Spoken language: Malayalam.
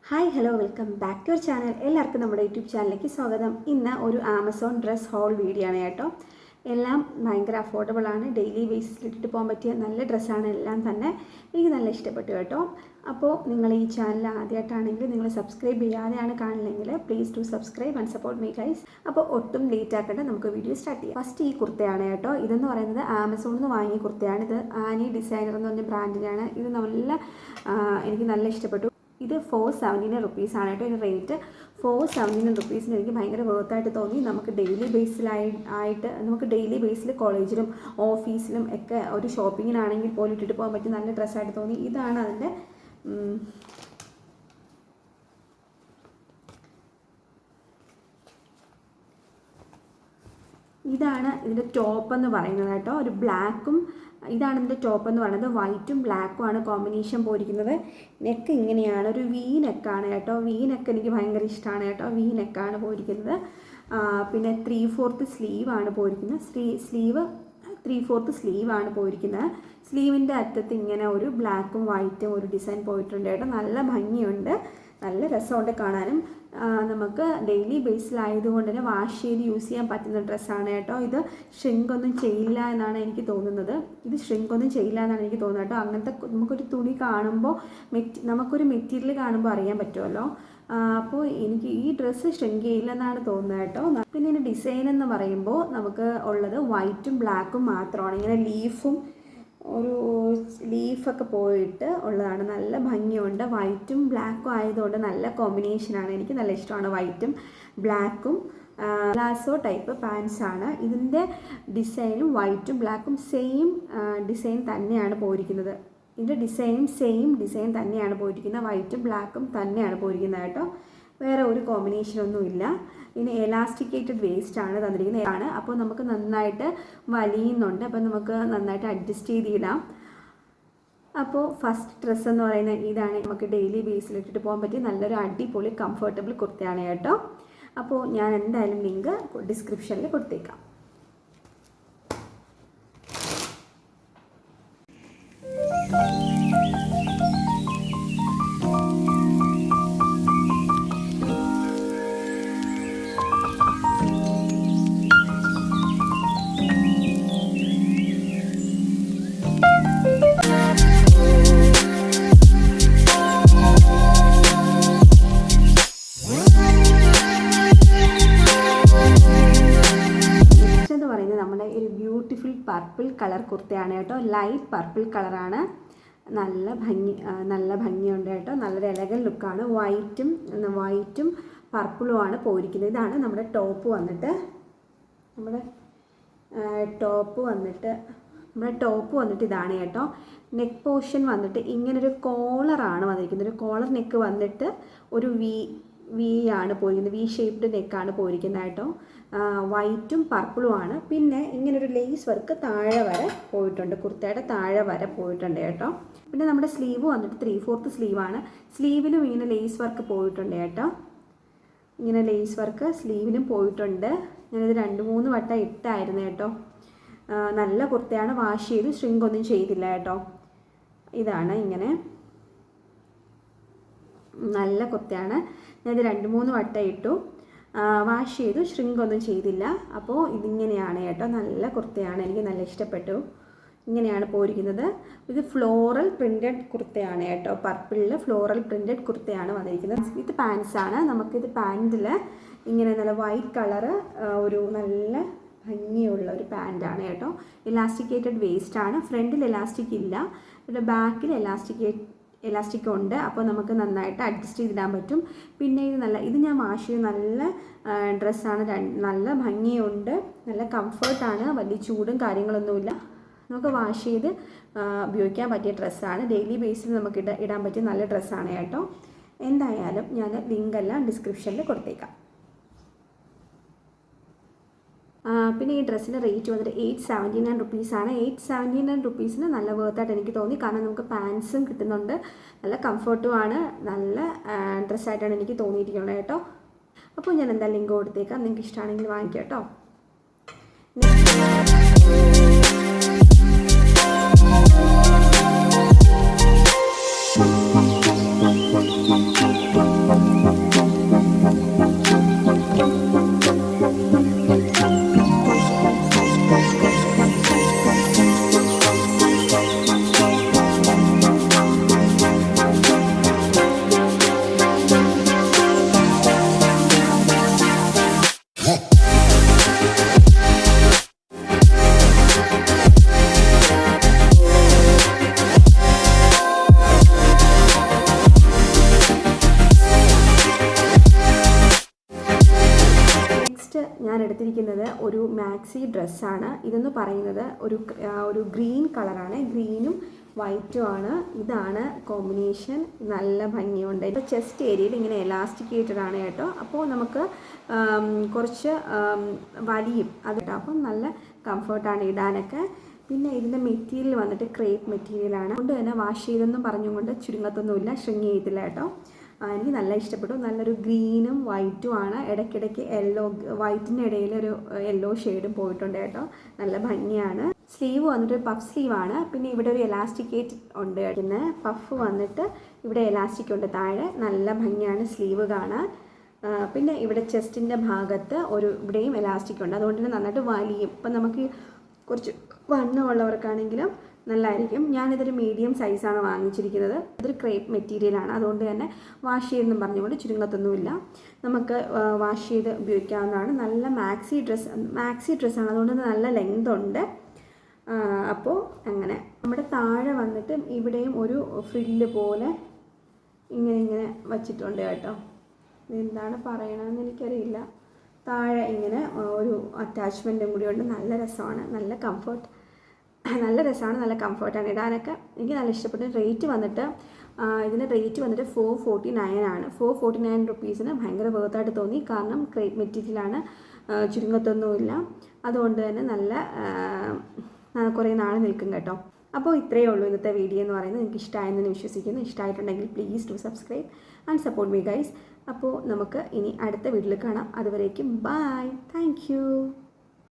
Hi hello welcome back to our channel. എല്ലാവർക്കും നമ്മുടെ യൂട്യൂബ് ചാനലിലേക്ക് സ്വാഗതം. ഇന്ന് ഒരു ആമസോൺ ഡ്രസ് ഹോൾ വീഡിയോ ആണ് കേട്ടോ. എല്ലാം ഭയങ്കര അഫോർഡബിൾ ആണ്. ഡെയിലി ബേസിൽ ഇട്ടിട്ട് പോകാൻ പറ്റിയ നല്ല ഡ്രസ്സാണ് എല്ലാം തന്നെ. എനിക്ക് നല്ല ഇഷ്ടപ്പെട്ടു കേട്ടോ. അപ്പോൾ നിങ്ങൾ ഈ ചാനൽ ആദ്യമായിട്ടാണെങ്കിൽ നിങ്ങൾ സബ്സ്ക്രൈബ് ചെയ്യാതെയാണ് കാണുന്നതെങ്കിൽ please to subscribe and support me guys. അപ്പോൾ ഒട്ടും ലേറ്റ് ആക്കേണ്ട, നമുക്ക് വീഡിയോ സ്റ്റാർട്ട് ചെയ്യാം. ഫസ്റ്റ് ഈ കുർത്തയാണ് കേട്ടോ. ഇതെന്ന് പറയുന്നത് ആമസോണിൽ നിന്ന് വാങ്ങിയ കുർത്തയാണ്. ഇത് ആനി ഡിസൈനർ എന്ന് പറഞ്ഞ ബ്രാൻഡിനാണ്. ഇത് എനിക്ക് നല്ല ഇഷ്ടപ്പെട്ടു. ഇത് 479 റുപ്പീസാണ് കേട്ടോ. ഇതിൻ്റെ റേറ്റ് 479 റുപ്പീസിന് എനിക്ക് ഭയങ്കര വേർത്തായിട്ട് തോന്നി. നമുക്ക് ഡെയിലി ബേസിൽ കോളേജിലും ഓഫീസിലും ഒക്കെ ഒരു ഷോപ്പിങ്ങിനാണെങ്കിൽ പോലും ഇട്ടിട്ട് പോകാൻ പറ്റിയ നല്ല ഡ്രസ്സായിട്ട് തോന്നി. ഇതാണ് അതിൻ്റെ ഇതിൻ്റെ ടോപ്പ് എന്ന് പറയുന്നത് കേട്ടോ. ഒരു ബ്ലാക്കും ഇതാണ് ഇതിൻ്റെ ടോപ്പ് എന്ന് പറയുന്നത്. വൈറ്റും ബ്ലാക്കും ആണ് കോമ്പിനേഷൻ പോയിരിക്കുന്നത്. നെക്ക് ഇങ്ങനെയാണ്, ഒരു വി നെക്കാണ് കേട്ടോ. വി നെക്ക് എനിക്ക് ഭയങ്കര ഇഷ്ടമാണ് കേട്ടോ. വി നെക്കാണ് പോയിരിക്കുന്നത്. പിന്നെ 3/4 സ്ലീവാണ് പോയിരിക്കുന്നത്. സ്ലീവ് 3/4 സ്ലീവാണ് പോയിരിക്കുന്നത്. സ്ലീവിൻ്റെ അറ്റത്ത് ഇങ്ങനെ ഒരു ബ്ലാക്കും വൈറ്റും ഒരു ഡിസൈൻ പോയിട്ടുണ്ട് കേട്ടോ. നല്ല ഭംഗിയുണ്ട്, നല്ല രസമുണ്ട് കാണാനും. നമുക്ക് ഡെയിലി ബേസിലായതുകൊണ്ട് തന്നെ വാഷ് ചെയ്ത് യൂസ് ചെയ്യാൻ പറ്റുന്ന ഡ്രസ്സാണ് കേട്ടോ. ഇത് ഷ്രിങ്കൊന്നും ചെയ്യില്ല എന്നാണ് എനിക്ക് തോന്നുന്നത്. കേട്ടോ. അങ്ങനത്തെ നമുക്കൊരു തുണി കാണുമ്പോൾ നമുക്കൊരു മെറ്റീരിയൽ കാണുമ്പോൾ അറിയാൻ പറ്റുമല്ലോ. അപ്പോൾ എനിക്ക് ഈ ഡ്രസ്സ് ഷ്രിങ്ക് ചെയ്യില്ലെന്നാണ് തോന്നുന്നത് കേട്ടോ. പിന്നെ ഇതിൻ്റെ ഡിസൈൻ എന്ന് പറയുമ്പോൾ നമുക്ക് ഉള്ളത് വൈറ്റും ബ്ലാക്കും മാത്രമാണ്. ഇങ്ങനെ ഒരു ലീഫൊക്കെ പോയിട്ട് ഉള്ളതാണ്. നല്ല ഭംഗിയുണ്ട്. വൈറ്റും ബ്ലാക്കും ആയതുകൊണ്ട് നല്ല കോമ്പിനേഷനാണ്. എനിക്ക് നല്ല ഇഷ്ടമാണ് വൈറ്റും ബ്ലാക്കും. ലാസോ ടൈപ്പ് പാൻസാണ്. ഇതിൻ്റെ ഡിസൈനും വൈറ്റും ബ്ലാക്കും സെയിം ഡിസൈൻ തന്നെയാണ് പോയിരിക്കുന്നത്. ഇതിൻ്റെ ഡിസൈനും സെയിം ഡിസൈൻ തന്നെയാണ് പോയിരിക്കുന്നത്. വൈറ്റും ബ്ലാക്കും തന്നെയാണ് പോയിരിക്കുന്നത് കേട്ടോ. വേറെ ഒരു കോമ്പിനേഷനൊന്നുമില്ല. ഇനി എലാസ്റ്റിക്കേറ്റഡ് വേസ്റ്റാണ് തന്നിരിക്കുന്നത്. അപ്പോൾ നമുക്ക് നന്നായിട്ട് വലിയുന്നുണ്ട്. അപ്പോൾ നമുക്ക് നന്നായിട്ട് അഡ്ജസ്റ്റ് ചെയ്തിടാം. അപ്പോൾ ഫസ്റ്റ് ഡ്രസ്സ് എന്ന് പറയുന്നത് ഇതാണ്. നമുക്ക് ഡെയിലി ബേസിലിട്ടിട്ട് പോകാൻ പറ്റിയ നല്ലൊരു അടിപൊളി കംഫർട്ടബിൾ കുർത്തയാണ് കേട്ടോ. അപ്പോൾ ഞാൻ എന്തായാലും ലിങ്ക് ഡിസ്ക്രിപ്ഷനിൽ കൊടുത്തേക്കാം. നമ്മുടെ ഒരു ബ്യൂട്ടിഫുൾ പർപ്പിൾ കളർ കുർത്തയാണ് കേട്ടോ. ലൈറ്റ് പർപ്പിൾ കളറാണ്. നല്ല ഭംഗിയുണ്ട് കേട്ടോ. നല്ലൊരു എലഗൻ ലുക്കാണ്. വൈറ്റും പർപ്പിളും ആണ് പോയിരിക്കുന്നത്. ഇതാണ് നമ്മുടെ ടോപ്പ് വന്നിട്ട്. നമ്മുടെ ടോപ്പ് വന്നിട്ട് ഇതാണ് കേട്ടോ. നെക്ക് പോർഷൻ വന്നിട്ട് ഇങ്ങനൊരു കോളറാണ് വന്നിരിക്കുന്നത്. ഒരു കോളർ നെക്ക് വന്നിട്ട് ഒരു വി ആണ് പോയിരിക്കുന്നത്. വി ഷേപ്ഡ് നെക്കാണ് പോയിരിക്കുന്നത് കേട്ടോ. വൈറ്റും പർപ്പിളും ആണ്. പിന്നെ ഇങ്ങനൊരു ലേസ് വർക്ക് താഴെ വരെ പോയിട്ടുണ്ട്. കുർത്തയുടെ താഴെ വരെ പോയിട്ടുണ്ട് കേട്ടോ. പിന്നെ നമ്മുടെ സ്ലീവ് വന്നിട്ട് 3/4 സ്ലീവാണ്. സ്ലീവിലും ഇങ്ങനെ ലേസ് വർക്ക് പോയിട്ടുണ്ട് കേട്ടോ. ഇങ്ങനെ ലേസ് വർക്ക് സ്ലീവിലും പോയിട്ടുണ്ട്. ഞാനിത് 2-3 വട്ടം ഇട്ടായിരുന്നു കേട്ടോ. നല്ല കുർത്തയാണ്. വാഷ് ചെയ്ത് ഷ്രിങ്കൊന്നും ചെയ്തില്ല കേട്ടോ. ഇതാണ് ഇങ്ങനെ നല്ല കുർത്തയാണ്. ഞാനിത് 2-3 വട്ടം ഇട്ടു. വാഷ് ചെയ്തു, ഷ്രിങ്കൊന്നും ചെയ്തില്ല. അപ്പോൾ ഇതിങ്ങനെയാണ് കേട്ടോ. നല്ല കുർത്തയാണ്. എനിക്ക് നല്ല ഇഷ്ടപ്പെട്ടു. ഇങ്ങനെയാണ് പോയിരിക്കുന്നത്. ഇത് ഫ്ലോറൽ പ്രിൻറ്റഡ് കുർത്തയാണ് കേട്ടോ. പർപ്പിളിൽ ഫ്ലോറൽ പ്രിൻറ്റഡ് കുർത്തയാണ് വന്നിരിക്കുന്നത്. ഇത് പാൻസാണ്. നമുക്കിത് പാൻറ്റിൽ ഇങ്ങനെ നല്ല വൈറ്റ് കളറ് ഒരു നല്ല ഭംഗിയുള്ള ഒരു പാൻറ്റാണ് കേട്ടോ. ഇലാസ്റ്റിക്കേറ്റഡ് വേസ്റ്റാണ്. ഫ്രണ്ടിൽ ഇലാസ്റ്റിക് ഇല്ല. ഇവിടെ ബാക്കിൽ എലാസ്റ്റിക് ഉണ്ട്. അപ്പോൾ നമുക്ക് നന്നായിട്ട് അഡ്ജസ്റ്റ് ചെയ്തിടാൻ പറ്റും. പിന്നെ ഇത് ഞാൻ വാഷ് ചെയ്ത് നല്ല ഡ്രസ്സാണ്. നല്ല ഭംഗിയുണ്ട്, നല്ല കംഫർട്ടാണ്. വലിയ ചൂടും കാര്യങ്ങളൊന്നുമില്ല. നമുക്ക് വാഷ് ചെയ്ത് ഉപയോഗിക്കാൻ പറ്റിയ ഡ്രസ്സാണ്. ഡെയിലി ബേസിൽ നമുക്ക് ഇടാൻ പറ്റിയ നല്ല ഡ്രസ്സാണ് കേട്ടോ. എന്തായാലും ഞാൻ ലിങ്കെല്ലാം ഡിസ്ക്രിപ്ഷനിൽ കൊടുത്തേക്കാം. പിന്നെ ഈ ഡ്രസ്സിൻ്റെ റേറ്റ് വന്നിട്ട് 879 റുപ്പീസാണ്. 879 റുപ്പീസിന് നല്ല വേർത്തായിട്ട് എനിക്ക് തോന്നി. കാരണം നമുക്ക് പാൻസും കിട്ടുന്നുണ്ട്, നല്ല കംഫർട്ടുമാണ്, നല്ല ഡ്രസ്സായിട്ടാണ് എനിക്ക് തോന്നിയിരിക്കുന്നത് കേട്ടോ. അപ്പോൾ ഞാൻ എന്തായാലും ലിങ്ക് കൊടുത്തേക്കാം. നിങ്ങൾക്ക് ഇഷ്ടമാണെങ്കിൽ വാങ്ങിക്കാം കേട്ടോ. എടുത്തിരിക്കുന്നത് ഒരു മാക്സി ഡ്രസ്സാണ്. ഇതെന്ന് പറയുന്നത് ഒരു ഗ്രീൻ കളറാണ്, ഗ്രീനും വൈറ്റും ആണ്. ഇതാണ് കോമ്പിനേഷൻ. നല്ല ഭംഗിയുണ്ട്. ഇപ്പോൾ ചെസ്റ്റ് ഏരിയയിൽ ഇങ്ങനെ എലാസ്റ്റിക്കേറ്റഡ് ആണ് കേട്ടോ. അപ്പോൾ നമുക്ക് കുറച്ച് വലിയും അത് കേട്ടോ. അപ്പം നല്ല കംഫർട്ടാണ് ഇടാനൊക്കെ. പിന്നെ ഇതിൻ്റെ മെറ്റീരിയൽ വന്നിട്ട് ക്രേപ്പ് മെറ്റീരിയലാണ്. അതുകൊണ്ട് തന്നെ വാഷ് ചെയ്തെന്നും പറഞ്ഞുകൊണ്ട് ചുരുങ്ങത്തൊന്നുമില്ല, ഷ്രിങ്ക് ചെയ്തില്ല കേട്ടോ. എനിക്ക് നല്ല ഇഷ്ടപ്പെട്ടു. നല്ലൊരു ഗ്രീനും വൈറ്റും ആണ്. ഇടയ്ക്കിടയ്ക്ക് വൈറ്റിൻ്റെ ഇടയിൽ ഒരു യെല്ലോ ഷെയ്ഡും പോയിട്ടുണ്ട് കേട്ടോ. നല്ല ഭംഗിയാണ്. സ്ലീവ് വന്നിട്ട് പഫ് സ്ലീവാണ്. പിന്നെ ഇവിടെ ഒരു എലാസ്റ്റിക്കേറ്റ് ഉണ്ട്. പിന്നെ പഫ് വന്നിട്ട് ഇവിടെ എലാസ്റ്റിക് ഉണ്ട് താഴെ. നല്ല ഭംഗിയാണ് സ്ലീവ് കാണാൻ. പിന്നെ ഇവിടെ ചെസ്റ്റിൻ്റെ ഭാഗത്ത് ഇവിടെയും എലാസ്റ്റിക് ഉണ്ട്. അതുകൊണ്ട് തന്നെ നന്നായിട്ട് വലിയും. ഇപ്പം നമുക്ക് കുറച്ച് വണ്ണമുള്ളവർക്കാണെങ്കിലും നല്ലതായിരിക്കും. ഞാനിതൊരു മീഡിയം സൈസാണ് വാങ്ങിച്ചിരിക്കുന്നത്. ഇതൊരു ക്രേപ്പ് മെറ്റീരിയലാണ്. അതുകൊണ്ട് തന്നെ വാഷ് ചെയ്തെന്നും പറഞ്ഞുകൊണ്ട് ചുരുങ്ങത്തൊന്നുമില്ല. നമുക്ക് വാഷ് ചെയ്ത് ഉപയോഗിക്കാവുന്നതാണ്. നല്ല മാക്സി ഡ്രസ്സാണ്. അതുകൊണ്ട് തന്നെ നല്ല ലെങ്ത് ഉണ്ട്. അപ്പോൾ അങ്ങനെ നമ്മുടെ താഴെ വന്നിട്ട് ഇവിടെയും ഒരു ഫ്രില്ല് പോലെ ഇങ്ങനെ വച്ചിട്ടുണ്ട് കേട്ടോ. എന്താണ് പറയണമെന്ന് എനിക്കറിയില്ല. താഴെ ഇങ്ങനെ ഒരു അറ്റാച്ച്മെൻറ്റും കൂടി ഉണ്ട്. നല്ല രസമാണ്, നല്ല കംഫർട്ടാണ് ഇടാനൊക്കെ. എനിക്ക് നല്ല ഇഷ്ടപ്പെട്ടു. റേറ്റ് വന്നിട്ട് ഇതിൻ്റെ റേറ്റ് വന്നിട്ട് 449 ആണ്. 449 റുപ്പീസിന് ഭയങ്കര വേർത്തായിട്ട് തോന്നി. കാരണം ക്രേപ്പ് മെറ്റീരിയലാണ്, ചുരുങ്ങത്തൊന്നുമില്ല. അതുകൊണ്ട് തന്നെ നല്ല കുറേ നാൾ നിൽക്കും കേട്ടോ. അപ്പോൾ ഇത്രയേ ഉള്ളൂ ഇന്നത്തെ വീഡിയോ എന്ന് പറയുന്നത്. നിങ്ങൾക്ക് ഇഷ്ടമായെന്ന് വിശ്വസിക്കുന്നു. ഇഷ്ടമായിട്ടുണ്ടെങ്കിൽ please do subscribe and support me guys. അപ്പോൾ നമുക്ക് ഇനി അടുത്ത വീഡിയോയിൽ കാണാം. അതുവരേക്കും ബൈ. Thank you.